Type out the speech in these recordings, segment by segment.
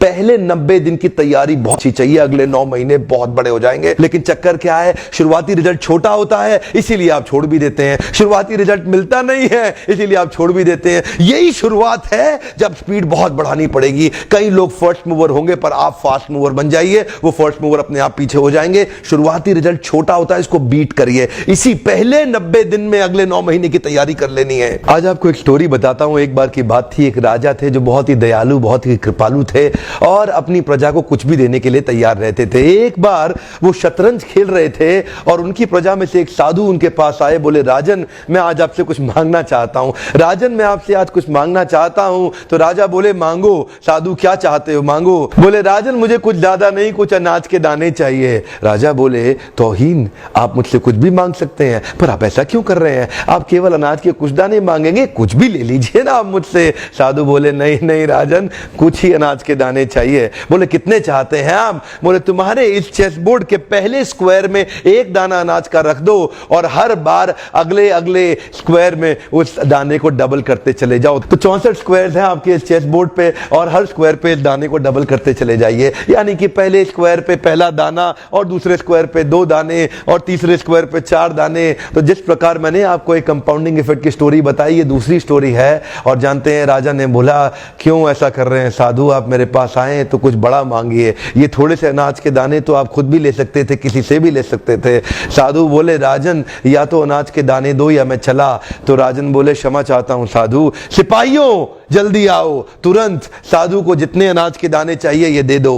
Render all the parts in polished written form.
पहले 90 दिन की तैयारी बहुत अच्छी चाहिए, अगले 9 महीने बहुत बड़े हो जाएंगे। लेकिन चक्कर क्या है, शुरुआती रिजल्ट छोटा होता है, इसीलिए आप छोड़ भी देते हैं। शुरुआती रिजल्ट मिलता नहीं है, इसीलिए आप छोड़ भी देते हैं। यही शुरुआत है जब स्पीड बहुत बढ़ानी पड़ेगी। कई लोग फर्स्ट मूवर होंगे, पर आप फास्ट मूवर बन जाइए, वो फर्स्ट मूवर अपने आप पीछे हो जाएंगे। शुरुआती रिजल्ट छोटा होता है, इसको बीट करिए। इसी पहले 90 दिन में अगले 9 महीने की तैयारी कर लेनी है। आज आपको एक स्टोरी बताता हूं। एक बार की बात थी, एक राजा थे जो बहुत ही दयालु, बहुत ही कृपालु थे और अपनी प्रजा को कुछ भी देने के लिए तैयार रहते थे। एक बार वो शतरंज खेल रहे थे और उनकी प्रजा में से एक साधु उनके पास आए। बोले, राजन मैं आज आपसे कुछ मांगना चाहता हूं। राजन मैं आपसे आज कुछ मांगना चाहता हूं। तो राजा बोले, मांगो। साधु, क्या चाहते हो, मांगो। बोले, राजन मुझे कुछ ज्यादा नहीं, कुछ अनाज के दाने चाहिए। राजा बोले, तौहीन, आप मुझसे कुछ भी मांग सकते हैं, पर आप ऐसा क्यों कर रहे हैं? आप केवल अनाज के कुछ दाने मांगेंगे, कुछ भी ले लीजिए ना आप मुझसे। साधु बोले, नहीं नहीं राजन, कुछ ही अनाज के दाने चाहिए। बोले, कितने चाहते हैं आप? बोले, तुम्हारे इस चेस बोर्ड के पहले स्क्वायर में एक दाना अनाज का रख दो और हर बार अगले अगले स्क्वायर में उस दाने को डबल करते चले जाओ। तो 64 स्क्वायर हैं आपके इस चेस बोर्ड पे और हर स्क्वायर पे इस दाने को डबल करते चले जाइए। यानी कि पहले स्क्वायर पे पहला दाना और दूसरे स्क्वायर पे 2 दाने और तीसरे स्क्वायर पे 4 दाने। तो जिस प्रकार मैंने आपको एक कंपाउंडिंग इफेक्ट की स्टोरी बताई, ये दूसरी स्टोरी है। और जानते हैं, राजा ने बोला, क्यों ऐसा कर रहे हैं साधु, आप मेरे पास आए तो कुछ बड़ा मांगिए। ये थोड़े से अनाज के दाने तो आप खुद भी ले सकते थे, किसी से भी ले सकते थे। साधु बोले, राजन या तो अनाज के दाने दो या मैं चला। तो राजन बोले, क्षमा चाहता हूं साधु, सिपाहियों जल्दी आओ तुरंत, साधु को जितने अनाज के दाने चाहिए ये दे दो।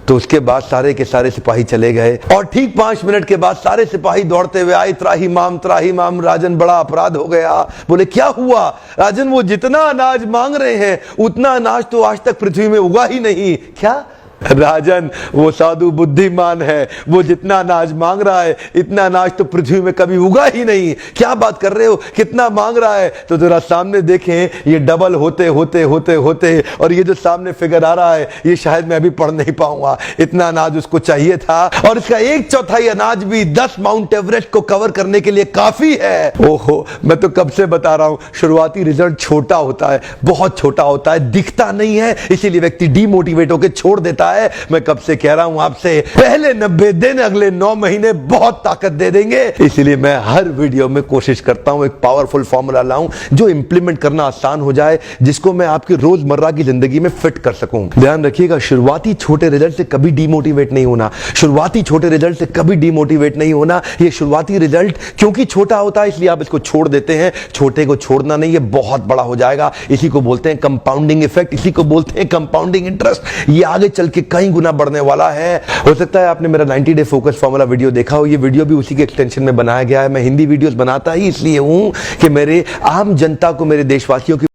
तो उसके बाद सारे के सारे सिपाही चले गए और ठीक 5 मिनट के बाद सारे सिपाही दौड़ते हुए आए, त्राहिमाम त्राहिमाम, राजन बड़ा अपराध हो गया। बोले, क्या हुआ? राजन, वो जितना अनाज मांग रहे हैं उतना अनाज तो आज तक पृथ्वी में उगा ही नहीं। क्या? राजन, वो साधु बुद्धिमान है, वो जितना अनाज मांग रहा है इतना अनाज तो पृथ्वी में कभी उगा ही नहीं। क्या बात कर रहे हो, कितना मांग रहा है? तो जरा सामने देखें, ये डबल होते होते होते होते और ये जो सामने फिगर आ रहा है ये शायद मैं अभी पढ़ नहीं पाऊंगा। इतना अनाज उसको चाहिए था और इसका 1/4 अनाज भी 10 माउंट एवरेस्ट को कवर करने के लिए काफी है। ओहो, मैं तो कब से बता रहा हूं, शुरुआती रिजल्ट छोटा होता है, बहुत छोटा होता है, दिखता नहीं है, इसीलिए व्यक्ति डीमोटिवेट होकर छोड़ देता है। मैं कब से कह रहा हूं आपसे, पहले 90 दिन अगले 9 महीने बहुत ताकत दे देंगे। इसलिए मैं हर वीडियो में कोशिश करता हूं एक पावरफुल फॉर्मूला लाऊं जो इंप्लीमेंट करना आसान हो जाए, जिसको मैं आपकी रोजमर्रा की जिंदगी में फिट कर सकूं। ध्यान रखिएगा, शुरुआती छोटे रिजल्ट से कभी डीमोटिवेट नहीं होना। शुरुआती छोटे रिजल्ट से कभी डीमोटिवेट नहीं होना। ये शुरुआती रिजल्ट क्योंकि छोटा होता है इसलिए आप इसको छोड़ देते हैं। छोटे को छोड़ना नहीं, ये बहुत बड़ा हो जाएगा। इसी को बोलते हैं कंपाउंडिंग इफेक्ट, इसी को बोलते हैं कंपाउंडिंग इंटरेस्ट। ये आगे चल के कई गुना बढ़ने वाला है। हो सकता है आपने मेरा 90 डे फोकस फार्मूला वीडियो देखा हो। ये वीडियो भी उसी के एक्सटेंशन में बनाया गया है। मैं हिंदी वीडियोस बनाता ही इसलिए हूं कि मेरे आम जनता को, मेरे देशवासियों की